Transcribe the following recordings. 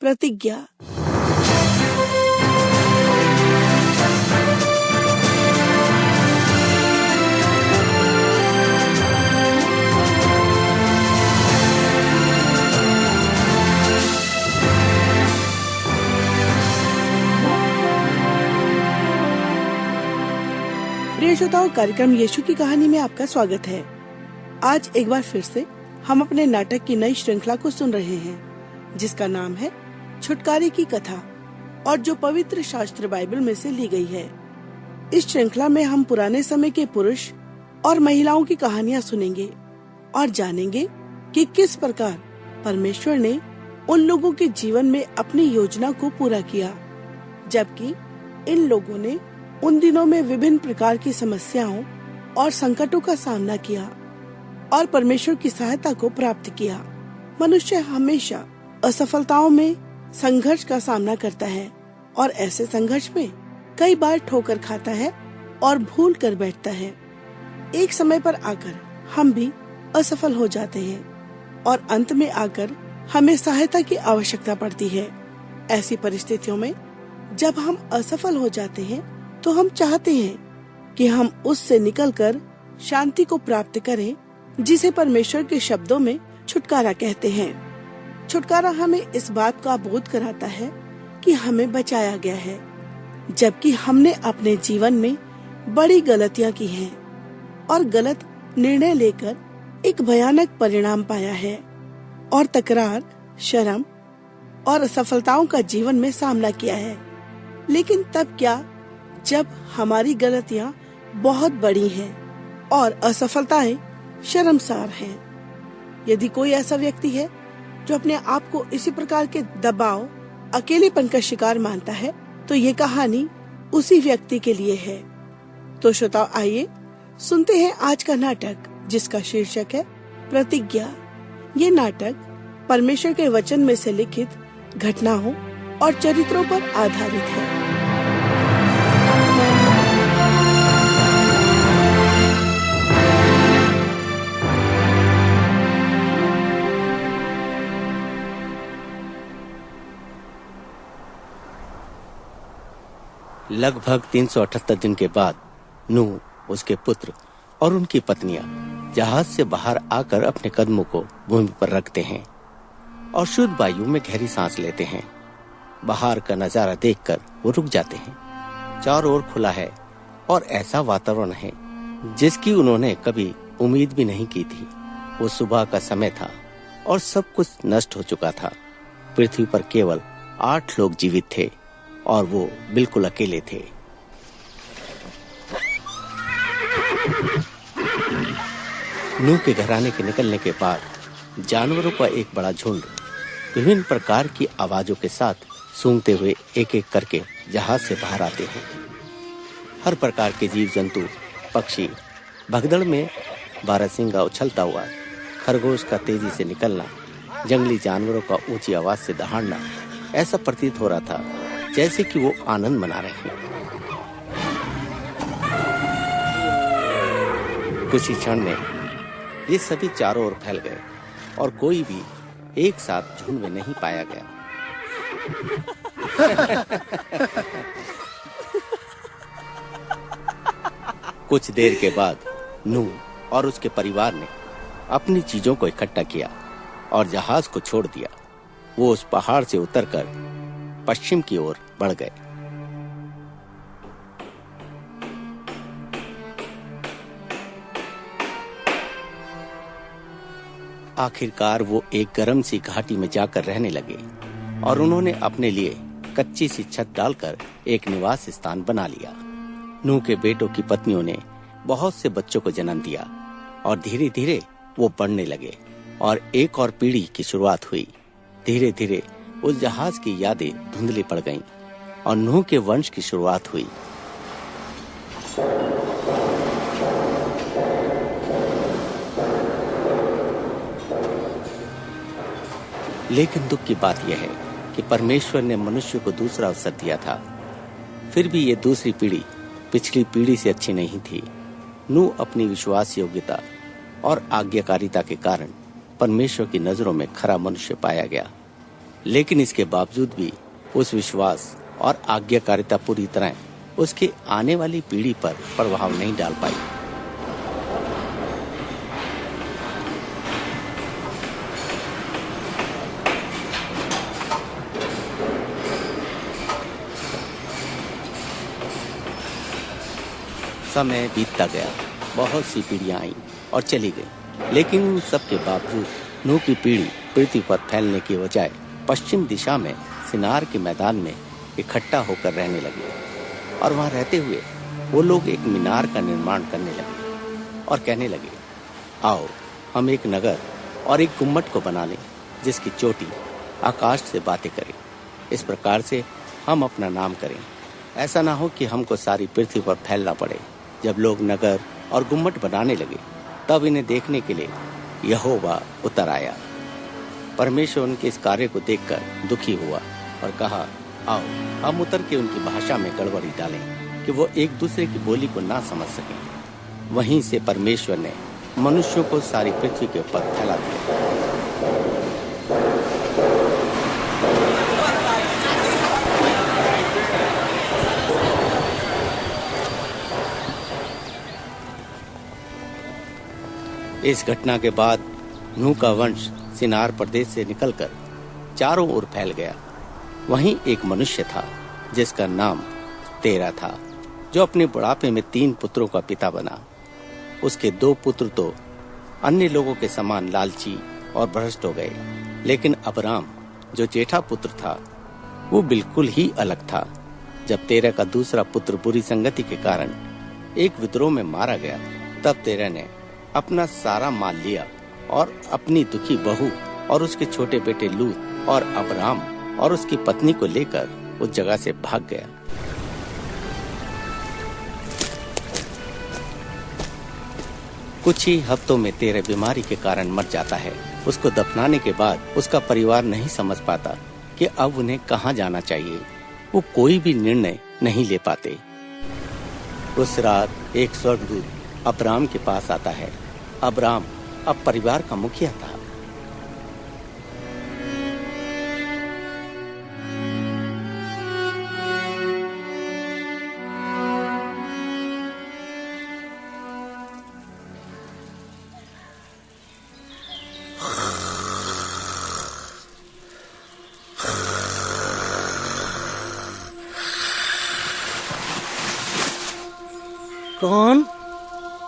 प्रतिज्ञा। प्रिय श्रोताओ, कार्यक्रम यीशु की कहानी में आपका स्वागत है। आज एक बार फिर से हम अपने नाटक की नई श्रृंखला को सुन रहे हैं, जिसका नाम है छुटकारे की कथा, और जो पवित्र शास्त्र बाइबल में से ली गई है। इस श्रृंखला में हम पुराने समय के पुरुष और महिलाओं की कहानियां सुनेंगे और जानेंगे कि किस प्रकार परमेश्वर ने उन लोगों के जीवन में अपनी योजना को पूरा किया, जबकि इन लोगों ने उन दिनों में विभिन्न प्रकार की समस्याओं और संकटों का सामना किया और परमेश्वर की सहायता को प्राप्त किया। मनुष्य हमेशा असफलताओं में संघर्ष का सामना करता है और ऐसे संघर्ष में कई बार ठोकर खाता है और भूल कर बैठता है। एक समय पर आकर हम भी असफल हो जाते हैं और अंत में आकर हमें सहायता की आवश्यकता पड़ती है। ऐसी परिस्थितियों में जब हम असफल हो जाते हैं तो हम चाहते हैं कि हम उससे निकलकर शांति को प्राप्त करें, जिसे परमेश्वर के शब्दों में छुटकारा कहते हैं। छुटकारा हमें इस बात का बोध कराता है कि हमें बचाया गया है, जबकि हमने अपने जीवन में बड़ी गलतियां की हैं और गलत निर्णय लेकर एक भयानक परिणाम पाया है और तकरार, शर्म और असफलताओं का जीवन में सामना किया है। लेकिन तब क्या, जब हमारी गलतियां बहुत बड़ी हैं और असफलताएं शर्मसार हैं। यदि कोई ऐसा व्यक्ति है जो अपने आप को इसी प्रकार के दबाव, अकेलेपन का शिकार मानता है, तो ये कहानी उसी व्यक्ति के लिए है। तो श्रोताओ, आइए सुनते हैं आज का नाटक, जिसका शीर्षक है प्रतिज्ञा। ये नाटक परमेश्वर के वचन में से लिखित घटनाओं और चरित्रों पर आधारित है। लगभग 378 दिन के बाद नूह, उसके पुत्र और उनकी पत्नियां जहाज से बाहर आकर अपने कदमों को भूमि पर रखते हैं और शुद्ध वायु में गहरी सांस लेते हैं। बाहर का नजारा देखकर वो रुक जाते हैं। चारों ओर खुला है और ऐसा वातावरण है जिसकी उन्होंने कभी उम्मीद भी नहीं की थी। वो सुबह का समय था और सब कुछ नष्ट हो चुका था। पृथ्वी पर केवल 8 लोग जीवित थे और वो बिल्कुल अकेले थे। नूह के घराने के निकलने के बाद जानवरों का एक बड़ा झुंड विभिन्न प्रकार की आवाजों के साथ सूंघते हुए एक एक करके जहाज से बाहर आते हैं। हर प्रकार के जीव जंतु, पक्षी, भगदड़ में बारहसिंगा उछलता हुआ, खरगोश का तेजी से निकलना, जंगली जानवरों का ऊंची आवाज से दहाड़ना, ऐसा प्रतीत हो रहा था जैसे कि वो आनंद मना रहे हैं। कुछ ही क्षण में ये सभी चारों ओर फैल गए और कोई भी एक साथ झुंड में नहीं पाया गया। कुछ देर के बाद नूह और उसके परिवार ने अपनी चीजों को इकट्ठा किया और जहाज को छोड़ दिया। वो उस पहाड़ से उतरकर पश्चिम की ओर बढ़ गए। आखिरकार वो एक गर्म सी घाटी में जाकर रहने लगे और उन्होंने अपने लिए कच्ची सी छत डालकर एक निवास स्थान बना लिया। नूह के बेटों की पत्नियों ने बहुत से बच्चों को जन्म दिया और धीरे धीरे वो बढ़ने लगे और एक और पीढ़ी की शुरुआत हुई। धीरे धीरे उस जहाज की यादें धुंधली पड़ गईं और नूह के वंश की शुरुआत हुई। लेकिन दुख की बात यह है कि परमेश्वर ने मनुष्य को दूसरा अवसर दिया था। फिर भी ये दूसरी पीढ़ी पिछली पीढ़ी से अच्छी नहीं थी। नूह अपनी विश्वास योग्यता और आज्ञाकारिता के कारण परमेश्वर की नजरों में खरा मनुष्य पाया गया। लेकिन इसके बावजूद भी उस विश्वास और आज्ञाकारिता पूरी तरह उसकी आने वाली पीढ़ी पर प्रभाव नहीं डाल पाई। समय बीतता गया, बहुत सी पीढ़ियां आईं और चली गईं, लेकिन उन सब के बावजूद नूह की पीढ़ी पृथ्वी पर फैलने की बजाय पश्चिम दिशा में सिनार के मैदान में इकट्ठा होकर रहने लगे और वहां रहते हुए वो लोग एक मीनार का निर्माण करने लगे और कहने लगे, आओ हम एक नगर और एक गुम्मट को बना लें जिसकी चोटी आकाश से बातें करे। इस प्रकार से हम अपना नाम करें, ऐसा ना हो कि हमको सारी पृथ्वी पर फैलना पड़े। जब लोग नगर और गुम्मट बनाने लगे तब इन्हें देखने के लिए यहोवा उतर आया। परमेश्वर उनके इस कार्य को देखकर दुखी हुआ और कहा, आओ हम उतर के उनकी भाषा में गड़बड़ी डालें कि वो एक दूसरे की बोली को ना समझ सकें। वहीं से परमेश्वर ने मनुष्यों को सारी पृथ्वी के ऊपर फैला दिया। इस घटना के बाद नूह का वंश सिनार प्रदेश से निकलकर चारों ओर फैल गया। वहीं एक मनुष्य था जिसका नाम तेरह था, जो अपने बुढ़ापे में 3 पुत्रों का पिता बना। उसके 2 पुत्र तो अन्य लोगों के समान लालची और भ्रष्ट हो गए, लेकिन अब्राम जो जेठा पुत्र था वो बिल्कुल ही अलग था। जब तेरह का दूसरा पुत्र बुरी संगति के कारण एक विद्रोह में मारा गया, तब तेरह ने अपना सारा माल लिया और अपनी दुखी बहू और उसके छोटे बेटे लूत और अब्राम और उसकी पत्नी को लेकर उस जगह से भाग गया। कुछ ही हफ्तों में तेरह बीमारी के कारण मर जाता है। उसको दफनाने के बाद उसका परिवार नहीं समझ पाता कि अब उन्हें कहाँ जाना चाहिए। वो कोई भी निर्णय नहीं ले पाते। उस रात एक स्वर्गदूत अब्राम के पास आता है। अब्राम अब परिवार का मुखिया था।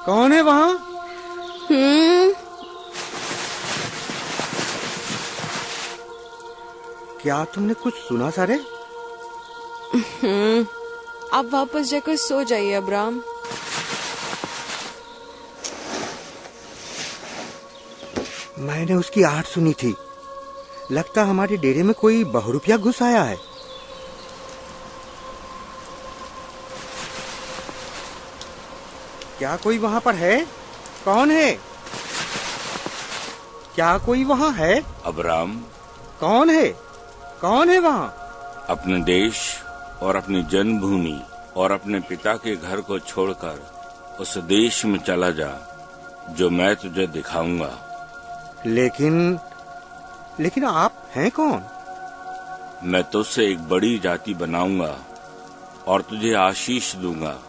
कौन है वहाँ? क्या तुमने कुछ सुना सारे? आप वापस जाकर सो जाइए अब्राम। मैंने उसकी आहट सुनी थी। लगता हमारे डेरे में कोई बहुरूपिया घुस आया है। क्या कोई वहाँ पर है? कौन है? क्या कोई वहाँ है? अब्राम। कौन है? कौन है वहाँ? अपने देश और अपनी जन्मभूमि और अपने पिता के घर को छोड़कर उस देश में चला जा जो मैं तुझे दिखाऊंगा। लेकिन आप हैं कौन? मैं तुझसे एक बड़ी जाति बनाऊंगा और तुझे आशीष दूंगा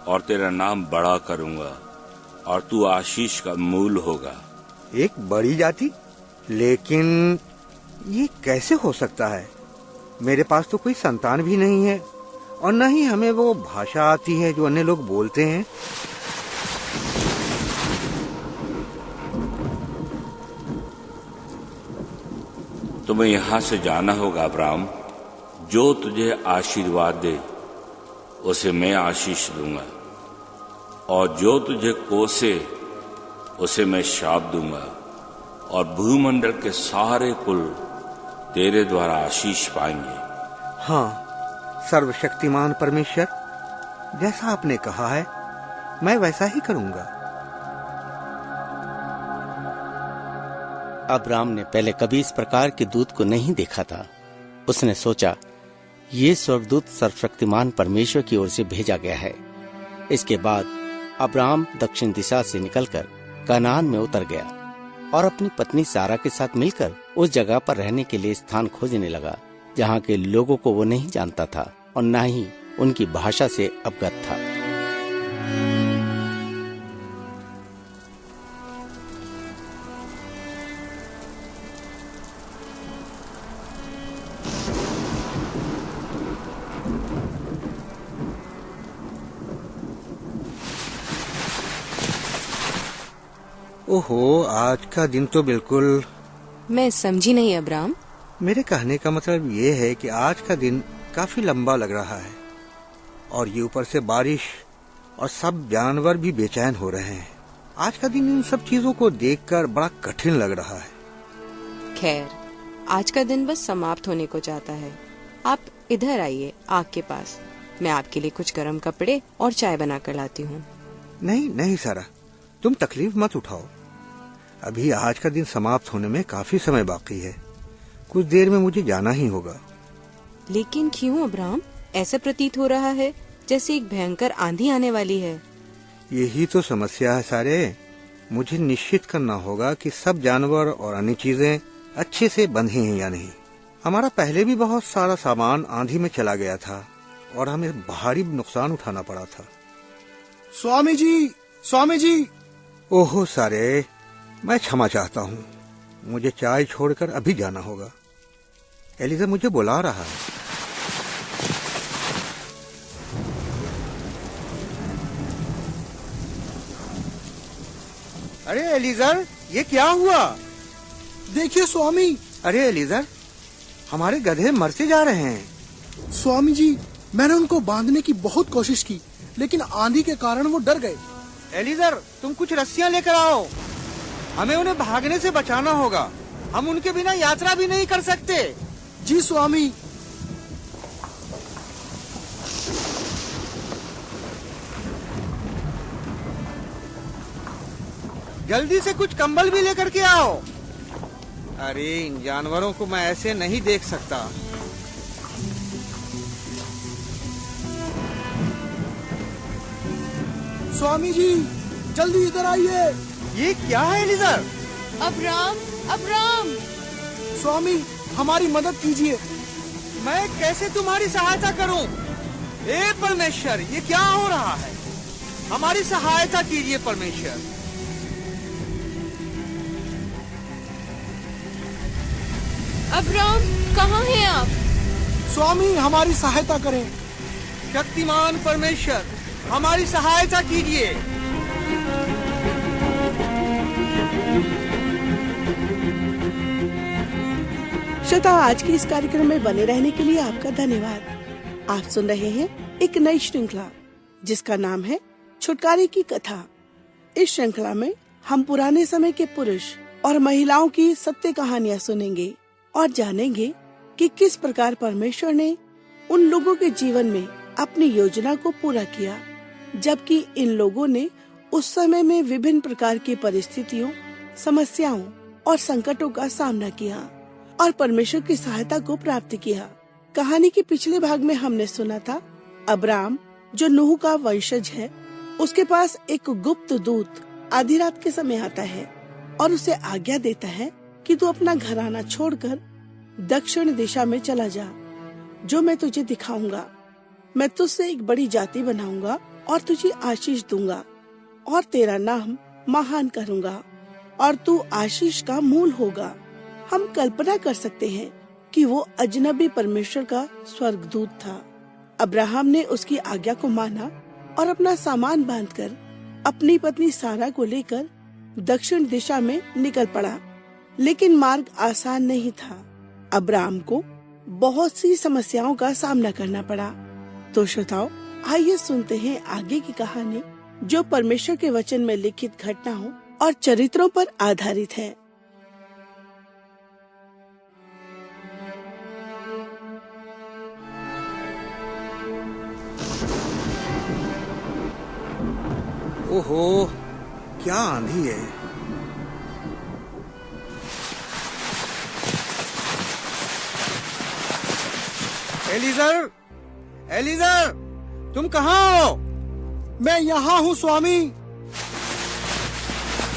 और तेरा नाम बड़ा करूंगा और तू आशीष का मूल होगा। एक बड़ी जाति? लेकिन ये कैसे हो सकता है? मेरे पास तो कोई संतान भी नहीं है और न ही हमें वो भाषा आती है जो अन्य लोग बोलते हैं। तुम्हें यहाँ से जाना होगा अब्राम। जो तुझे आशीर्वाद दे उसे मैं आशीष दूंगा और जो तुझे कोसे उसे मैं शाप दूंगा और भूमंडल के सारे कुल तेरे द्वारा आशीष पाएंगे। हाँ, सर्वशक्तिमान परमेश्वर, जैसा आपने कहा है मैं वैसा ही करूंगा। अब्राम ने पहले कभी इस प्रकार के दूत को नहीं देखा था। उसने सोचा, ये स्वर्गदूत सर्वशक्तिमान परमेश्वर की ओर से भेजा गया है। इसके बाद अब्राम दक्षिण दिशा से निकलकर कनान में उतर गया और अपनी पत्नी सारा के साथ मिलकर उस जगह पर रहने के लिए स्थान खोजने लगा जहाँ के लोगों को वो नहीं जानता था और न ही उनकी भाषा से अवगत था। ओहो, आज का दिन तो बिल्कुल। मैं समझी नहीं अब्राम। मेरे कहने का मतलब ये है कि आज का दिन काफी लंबा लग रहा है और ये ऊपर से बारिश और सब जानवर भी बेचैन हो रहे हैं। आज का दिन इन सब चीजों को देखकर बड़ा कठिन लग रहा है। खैर, आज का दिन बस समाप्त होने को चाहता है। आप इधर आइए आग के पास, मैं आपके लिए कुछ गर्म कपड़े और चाय बना कर लाती हूँ। नहीं नहीं सारा, तुम तकलीफ मत उठाओ। अभी आज का दिन समाप्त होने में काफी समय बाकी है। कुछ देर में मुझे जाना ही होगा। लेकिन क्यों अब्राम? ऐसा प्रतीत हो रहा है जैसे एक भयंकर आंधी आने वाली है। यही तो समस्या है सारे। मुझे निश्चित करना होगा कि सब जानवर और अन्य चीजें अच्छे से बंधी हैं या नहीं। हमारा पहले भी बहुत सारा सामान आंधी में चला गया था और हमें भारी नुकसान उठाना पड़ा था। स्वामी जी, स्वामी जी। ओहो सारे, मैं क्षमा चाहता हूँ। मुझे चाय छोड़कर अभी जाना होगा। एलिजा मुझे बुला रहा है। अरे एलिजर, ये क्या हुआ? देखिए स्वामी। अरे एलिजर, हमारे गधे मरते जा रहे हैं। स्वामी जी, मैंने उनको बांधने की बहुत कोशिश की, लेकिन आंधी के कारण वो डर गए। एलिजर, तुम कुछ रस्सियां लेकर आओ। हमें उन्हें भागने से बचाना होगा। हम उनके बिना यात्रा भी नहीं कर सकते। जी स्वामी। जल्दी से कुछ कंबल भी लेकर के आओ। अरे, इन जानवरों को मैं ऐसे नहीं देख सकता। स्वामी जी, जल्दी इधर आइए। ये क्या है एलिजर? Abram, Abram. स्वामी, हमारी मदद कीजिए। मैं कैसे तुम्हारी सहायता करूं? ए परमेश्वर, ये क्या हो रहा है? हमारी सहायता कीजिए परमेश्वर। अब्राम, कहाँ हैं आप? स्वामी, हमारी सहायता करें। शक्तिमान परमेश्वर, हमारी सहायता कीजिए। श्रोताओ, आज के इस कार्यक्रम में बने रहने के लिए आपका धन्यवाद। आप सुन रहे हैं एक नई श्रृंखला जिसका नाम है छुटकारे की कथा। इस श्रृंखला में हम पुराने समय के पुरुष और महिलाओं की सत्य कहानियाँ सुनेंगे और जानेंगे कि किस प्रकार परमेश्वर ने उन लोगों के जीवन में अपनी योजना को पूरा किया, जबकि इन लोगों ने उस समय में विभिन्न प्रकार की परिस्थितियों, समस्याओं और संकटों का सामना किया और परमेश्वर की सहायता को प्राप्त किया। कहानी के पिछले भाग में हमने सुना था अब्राम, जो नूह का वंशज है, उसके पास एक गुप्त दूत आधी रात के समय आता है और उसे आज्ञा देता है कि तू अपना घराना छोड़कर दक्षिण दिशा में चला जा, जो मैं तुझे दिखाऊंगा। मैं तुझसे एक बड़ी जाति बनाऊंगा और तुझे आशीष दूंगा और तेरा नाम महान करूंगा और तू आशीष का मूल होगा। हम कल्पना कर सकते हैं कि वो अजनबी परमेश्वर का स्वर्गदूत था। अब्राहम ने उसकी आज्ञा को माना और अपना सामान बांधकर अपनी पत्नी सारा को लेकर दक्षिण दिशा में निकल पड़ा। लेकिन मार्ग आसान नहीं था। अब्राहम को बहुत सी समस्याओं का सामना करना पड़ा। तो श्रोताओ, आइए सुनते हैं आगे की कहानी, जो परमेश्वर के वचन में लिखित घटनाओं और चरित्रों पर आधारित है। ओहो, क्या आंधी है। एलिजर, एलिजर, तुम कहाँ हो? मैं यहाँ हूँ स्वामी।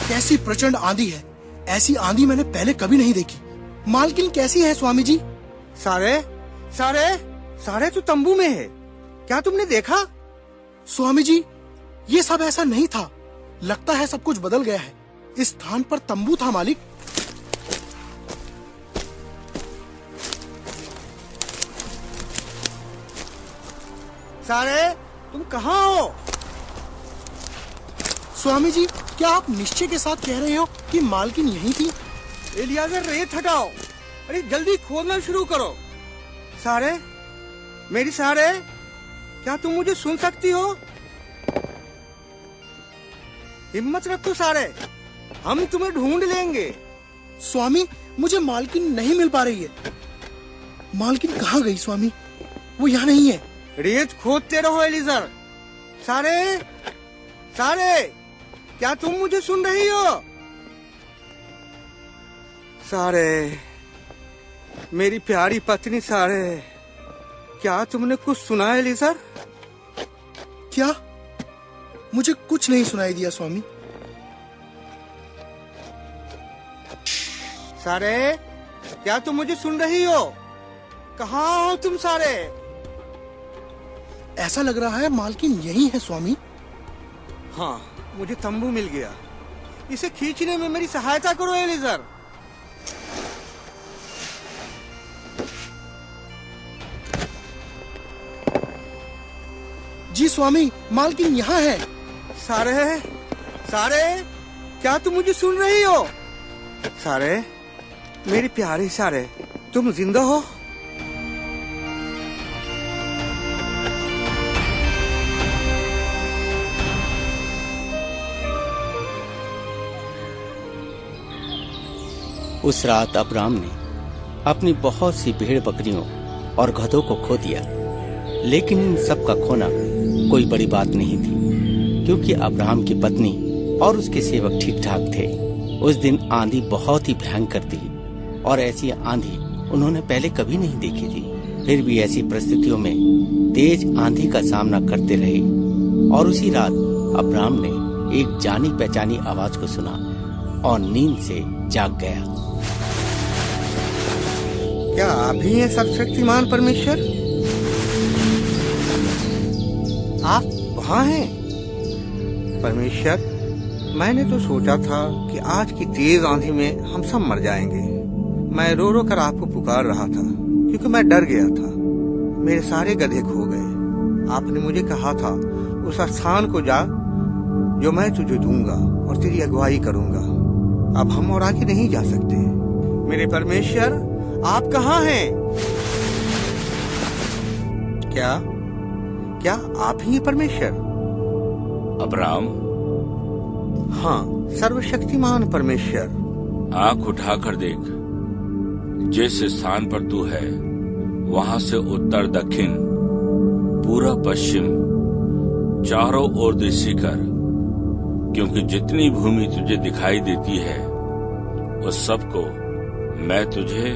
कैसी प्रचंड आंधी है। ऐसी आंधी मैंने पहले कभी नहीं देखी। मालकिन कैसी है स्वामी जी? सारे सारे सारे तो तंबू में है। क्या तुमने देखा? स्वामी जी, ये सब ऐसा नहीं था। लगता है सब कुछ बदल गया है। इस स्थान पर तंबू था मालिक। सारे, तुम कहाँ हो? स्वामी जी, क्या आप निश्चय के साथ कह रहे हो कि मालकिन यहीं थी? एलियाजर, रेत हटाओ। अरे जल्दी खोदना शुरू करो। सारे, मेरी सारे, क्या तुम मुझे सुन सकती हो? हिम्मत रखो सारे, हम तुम्हें ढूंढ लेंगे। स्वामी, मुझे मालकिन नहीं मिल पा रही है। मालकिन कहाँ गई स्वामी? वो यहाँ नहीं है। रेत खोदते रहो एलियाजर। सारे सारे, क्या तुम मुझे सुन रही हो? सारे, मेरी प्यारी पत्नी सारे, क्या तुमने कुछ सुना है एलियाजर? क्या? मुझे कुछ नहीं सुनाई दिया स्वामी। सारे, क्या तुम मुझे सुन रही हो? कहाँ हो तुम सारे? ऐसा लग रहा है मालकिन यही है स्वामी। हाँ, मुझे तंबू मिल गया। इसे खींचने में मेरी सहायता करो एलियाजर। जी स्वामी, मालकिन यहाँ है। सारे सारे, क्या तुम मुझे सुन रही हो? सारे, मेरी प्यारी सारे, तुम जिंदा हो? उस रात अब्राम ने अपनी बहुत सी भेड़ बकरियों और गधों को खो दिया, लेकिन इन सब का खोना कोई बड़ी बात नहीं थी, क्योंकि अब्राहम की पत्नी और उसके सेवक ठीक ठाक थे। उस दिन आंधी बहुत ही भयंकर थी और ऐसी आंधी उन्होंने पहले कभी नहीं देखी थी। फिर भी ऐसी परिस्थितियों में तेज आंधी का सामना करते रहे और उसी रात अब्राहम ने एक जानी पहचानी आवाज को सुना और नींद से जाग गया। क्या आप ही हैं सर्वशक्तिमान परमेश्वर? आप वहाँ हैं? परमेश्वर, मैंने तो सोचा था कि आज की तेज आंधी में हम सब मर जाएंगे। मैं रो रो कर आपको पुकार रहा था क्योंकि मैं डर गया था। मेरे सारे गधे खो गए। आपने मुझे कहा था उस स्थान को जा जो मैं तुझे दूंगा और तेरी अगुवाई करूंगा। अब हम और आगे नहीं जा सकते। मेरे परमेश्वर, आप कहाँ हैं? क्या आप ही हैं परमेश्वर? अब्राम, हाँ, सर्वशक्तिमान परमेश्वर। आंख उठाकर देख, जिस स्थान पर तू है वहां से उत्तर दक्षिण पूरब पश्चिम चारों ओर दृष्टि कर, क्योंकि जितनी भूमि तुझे दिखाई देती है उस सब को मैं तुझे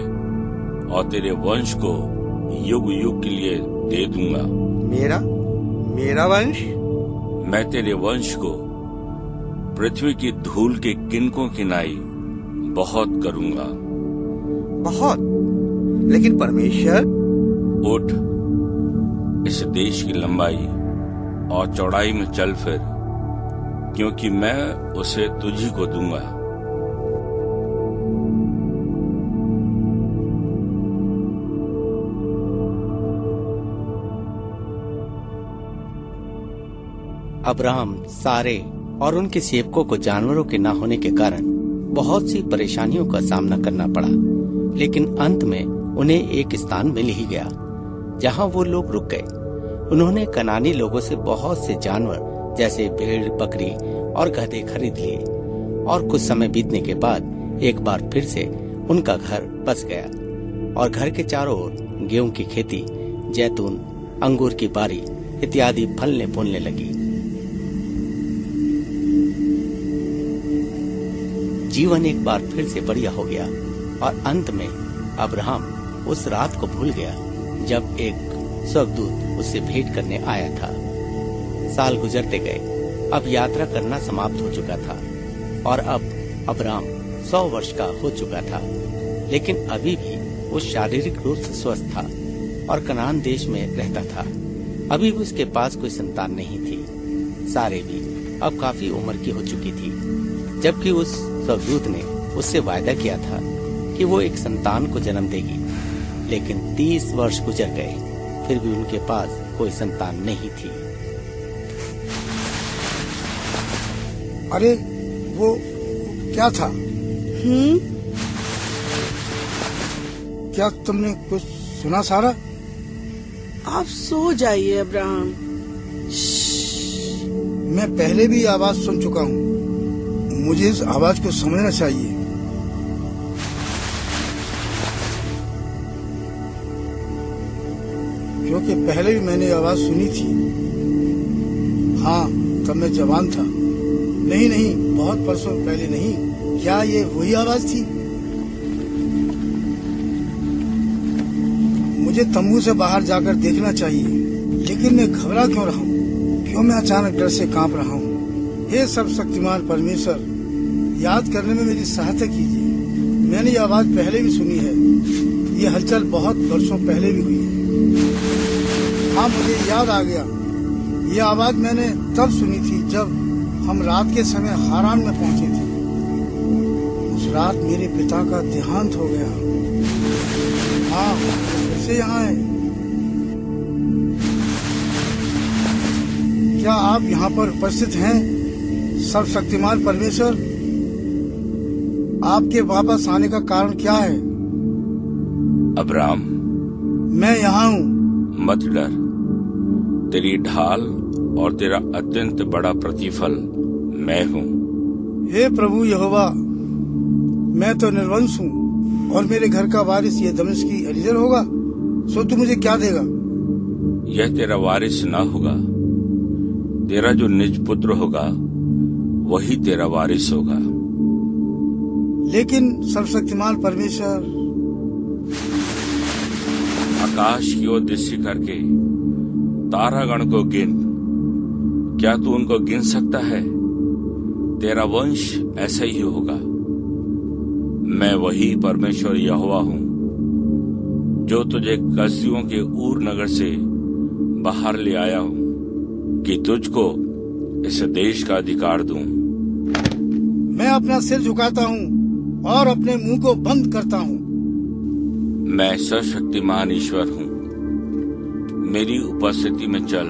और तेरे वंश को युग युग के लिए दे दूंगा। मेरा वंश? मैं तेरे वंश को पृथ्वी की धूल के किनकों की नाई बहुत करूंगा। बहुत? लेकिन परमेश्वर। उठ, इस देश की लंबाई और चौड़ाई में चल फिर, क्योंकि मैं उसे तुझी को दूंगा। अब्राहम सारे और उनके सेवकों को जानवरों के न होने के कारण बहुत सी परेशानियों का सामना करना पड़ा, लेकिन अंत में उन्हें एक स्थान मिल ही गया जहां वो लोग रुक गए। उन्होंने कनानी लोगों से बहुत से जानवर जैसे भेड़, बकरी और गधे खरीद लिए और कुछ समय बीतने के बाद एक बार फिर से उनका घर बस गया और घर के चारों ओर गेहूं की खेती, जैतून, अंगूर की बारी इत्यादि फलने फूलने लगी। जीवन एक बार फिर से बढ़िया हो गया और अंत में अब्राहम उस रात को भूल गया जब एक स्वर्गदूत उससे भेंट करने आया था। साल गुजरते गए। अब यात्रा करना समाप्त हो चुका था और अब अब्राहम 100 वर्ष का हो चुका था। लेकिन अभी भी वो शारीरिक रूप से स्वस्थ था और कनान देश में रहता था। अभी भी उसके पास कोई संतान नहीं थी। सारे भी अब काफी उम्र की हो चुकी थी, जबकि उस स्वर्गदूत ने उससे वायदा किया था कि वो एक संतान को जन्म देगी। लेकिन 30 वर्ष गुजर गए, फिर भी उनके पास कोई संतान नहीं थी। अरे वो क्या था? क्या तुमने कुछ सुना सारा? आप सो जाइए अब्राहम। मैं पहले भी आवाज सुन चुका हूँ, मुझे इस आवाज को समझना चाहिए। क्योंकि पहले भी मैंने आवाज सुनी थी। हाँ, तब मैं जवान था। नहीं, बहुत बरसों पहले नहीं। क्या ये वही आवाज थी? मुझे तंबू से बाहर जाकर देखना चाहिए, लेकिन मैं घबरा क्यों रहा हूँ? क्यों मैं अचानक डर से कांप रहा हूँ? हे सर्वशक्तिमान परमेश्वर, याद करने में मेरी सहायता कीजिए। मैंने ये आवाज पहले भी सुनी है। ये हलचल बहुत वर्षों पहले भी हुई है। हाँ, मुझे याद आ गया। ये आवाज मैंने तब सुनी थी जब हम रात के समय हारान में पहुंचे थे। उस रात मेरे पिता का देहांत हो गया। हाँ, फिर से यहाँ है। क्या आप यहाँ पर उपस्थित हैं, सर्वशक्तिमान परमेश्वर? आपके वापस आने का कारण क्या है? अब्राम, मैं यहाँ हूँ। मत डर। तेरी ढाल और तेरा अत्यंत बड़ा प्रतिफल मैं हूँ। हे प्रभु यहोवा, मैं तो निर्वंश हूँ और मेरे घर का वारिस ये दमिश्की एलीजर होगा। सो तू मुझे क्या देगा? यह तेरा वारिस न होगा। तेरा जो निज पुत्र होगा वही तेरा वारिस होगा। लेकिन सर्वशक्तिमान परमेश्वर, आकाश की ओर दृष्टि करके तारागण को गिन। क्या तू उनको गिन सकता है? तेरा वंश ऐसा ही होगा। मैं वही परमेश्वर यहोवा हूँ जो तुझे कसदियों के ऊर नगर से बाहर ले आया हूँ कि तुझको इस देश का अधिकार दूं। मैं अपना सिर झुकाता हूँ और अपने मुंह को बंद करता हूँ। मैं सर्वशक्तिमान ईश्वर हूँ। मेरी उपस्थिति में चल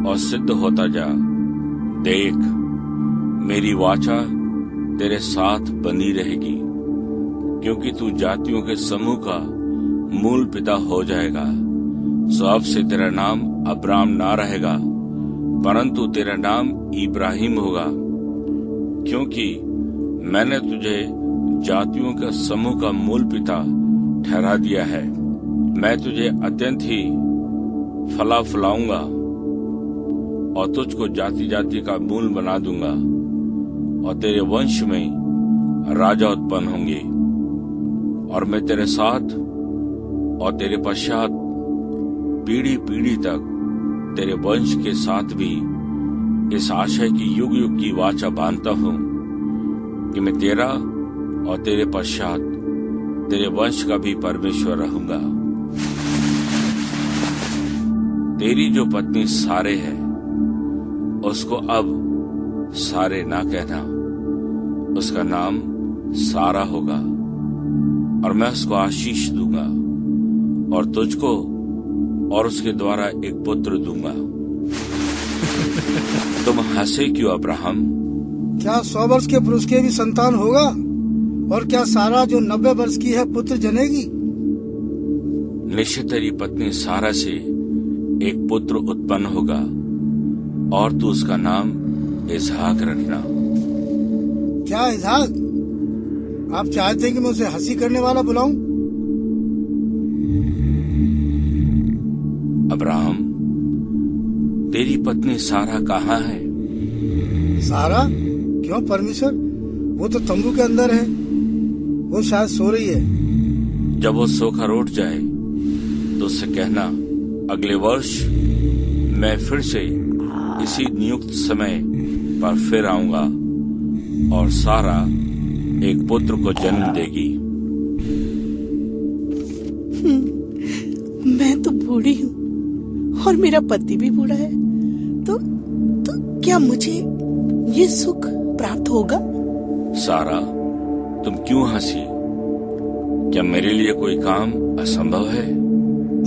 और सिद्ध होता जा। देख, मेरी वाचा तेरे साथ बनी रहेगी, क्योंकि तू जातियों के समूह का मूल पिता हो जाएगा। सो अब से तेरा नाम अब्राम ना रहेगा, परंतु तेरा नाम इब्राहिम होगा, क्योंकि मैंने तुझे जातियों के समूह का मूल पिता ठहरा दिया है। मैं तुझे अत्यंत ही फला फुलाऊंगा और तुझको जाति जाति का मूल बना दूंगा, और तेरे वंश में राजा उत्पन्न होंगे। और मैं तेरे साथ और तेरे पश्चात पीढ़ी पीढ़ी तक तेरे वंश के साथ भी इस आशय की युग युग की वाचा बांधता हूँ कि मैं तेरा और तेरे पश्चात तेरे वंश का भी परमेश्वर रहूंगा। तेरी जो पत्नी सारे है, उसको अब सारे ना कहना, उसका नाम सारा होगा, और मैं उसको आशीष दूंगा और तुझको और उसके द्वारा एक पुत्र दूंगा। तुम हंसे क्यों अब्राहम? क्या 100 वर्ष के पुरुष के भी संतान होगा? और क्या सारा जो 90 वर्ष की है पुत्र जनेगी? निश्चित तेरी पत्नी सारा से एक पुत्र उत्पन्न होगा, और तू उसका नाम इसहाक रखना। क्या इसहाक? आप चाहते हैं कि मैं उसे हंसी करने वाला बुलाऊं? अब्राहम, तेरी पत्नी सारा कहाँ है? सारा? क्यों परमेश्वर? वो तो तंबू के अंदर है। वो शायद सो रही है। जब वो सोकर उठ जाए तो उससे कहना, अगले वर्ष मैं फिर से इसी नियुक्त समय पर फिर आऊंगा और सारा एक पुत्र को जन्म देगी। तो बूढ़ी हूँ और मेरा पति भी बूढ़ा है, तो क्या मुझे ये सुख प्राप्त होगा? सारा, तुम क्यों हंसी? क्या मेरे लिए कोई काम असंभव है?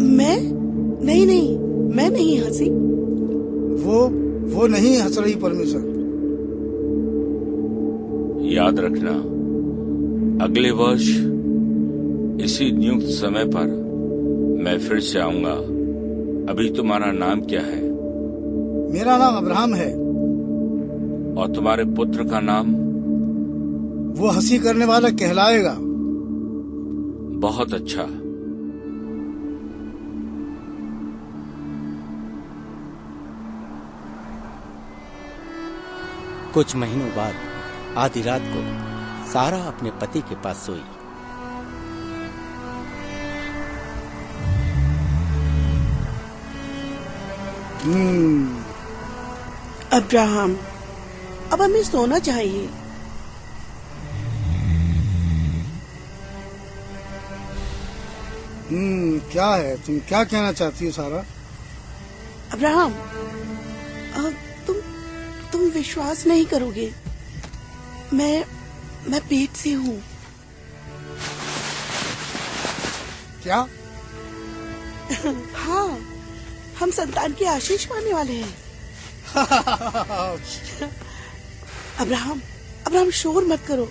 नहीं, मैं नहीं हंसी। वो नहीं हंस रही परमेश्वर। याद रखना, अगले वर्ष इसी नियुक्त समय पर मैं फिर से आऊंगा। अभी तुम्हारा नाम क्या है? मेरा नाम अब्राहम है। और तुम्हारे पुत्र का नाम? वो हंसी करने वाला कहलाएगा। बहुत अच्छा। कुछ महीनों बाद आधी रात को सारा अपने पति के पास सोई। अब्राहम, अब हमें सोना चाहिए। क्या है? तुम क्या कहना चाहती हो सारा? अब्राहम, तुम विश्वास नहीं करोगे, मैं पेट से हूँ। क्या? हाँ, हम संतान की आशीष पाने वाले हैं। अब्राहम शोर मत करो,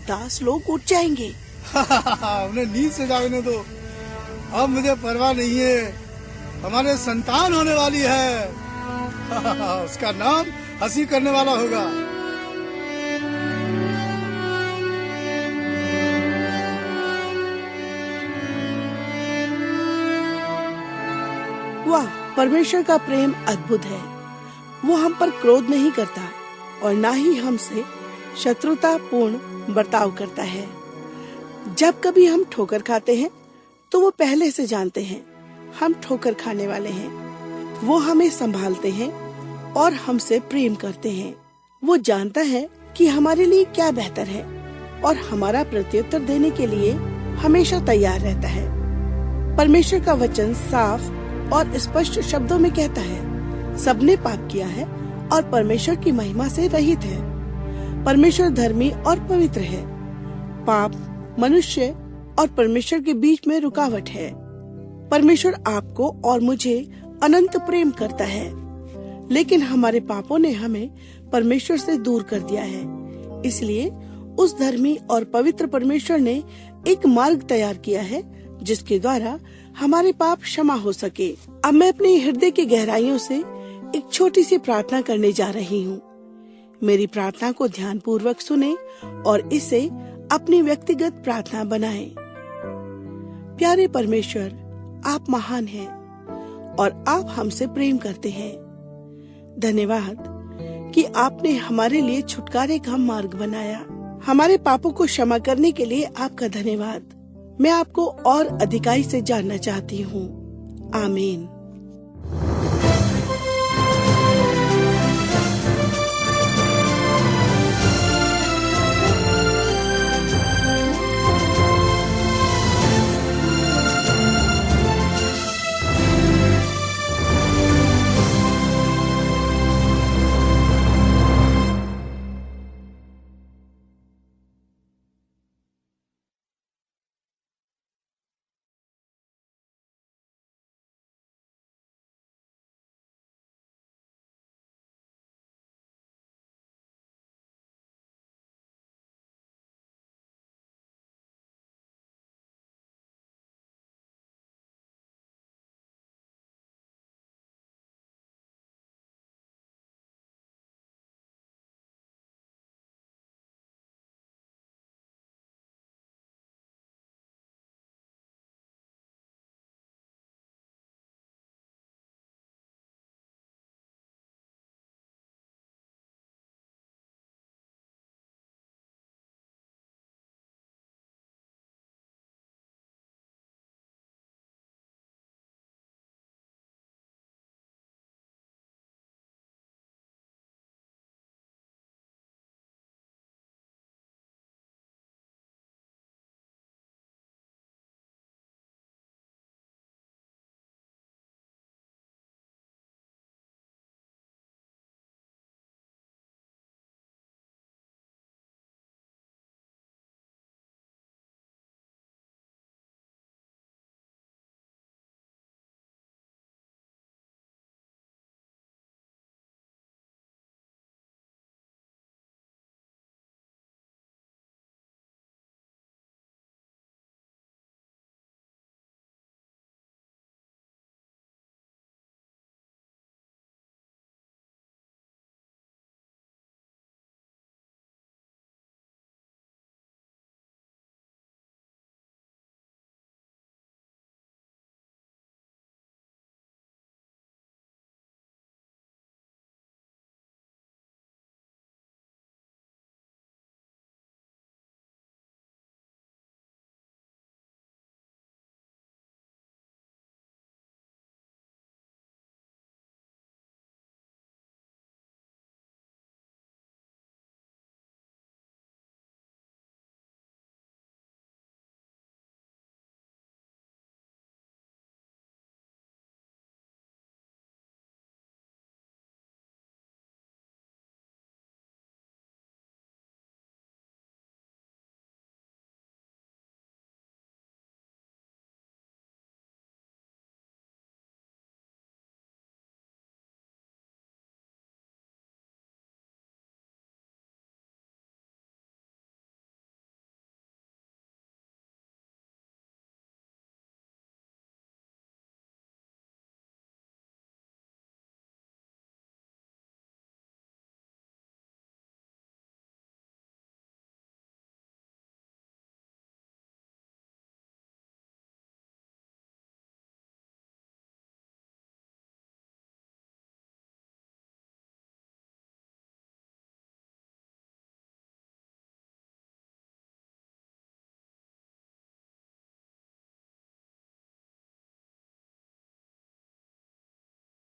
दास लोग उठ जाएंगे। उन्हें नींद से जागने दो। अब मुझे परवाह नहीं है, हमारे संतान होने वाली है। उसका नाम हंसी करने वाला होगा। वाह, परमेश्वर का प्रेम अद्भुत है। वो हम पर क्रोध नहीं करता और ना ही हमसे शत्रुतापूर्ण बर्ताव करता है। जब कभी हम ठोकर खाते हैं तो वो पहले से जानते हैं हम ठोकर खाने वाले हैं। वो हमें संभालते हैं और हमसे प्रेम करते हैं। वो जानता है कि हमारे लिए क्या बेहतर है और हमारा प्रत्युत्तर देने के लिए हमेशा तैयार रहता है। परमेश्वर का वचन साफ और स्पष्ट शब्दों में कहता है, सबने पाप किया है और परमेश्वर की महिमा से रहित है। परमेश्वर धर्मी और पवित्र है। पाप मनुष्य और परमेश्वर के बीच में रुकावट है। परमेश्वर आपको और मुझे अनंत प्रेम करता है, लेकिन हमारे पापों ने हमें परमेश्वर से दूर कर दिया है। इसलिए उस धर्मी और पवित्र परमेश्वर ने एक मार्ग तैयार किया है जिसके द्वारा हमारे पाप क्षमा हो सके। अब मैं अपने हृदय की गहराइयों से एक छोटी सी प्रार्थना करने जा रही हूँ। मेरी प्रार्थना को ध्यान पूर्वक सुने और इसे अपनी व्यक्तिगत प्रार्थना बनाएं। प्यारे परमेश्वर, आप महान हैं और आप हमसे प्रेम करते हैं। धन्यवाद कि आपने हमारे लिए छुटकारे का मार्ग बनाया। हमारे पापों को क्षमा करने के लिए आपका धन्यवाद। मैं आपको और अधिकाई से जानना चाहती हूँ। आमीन।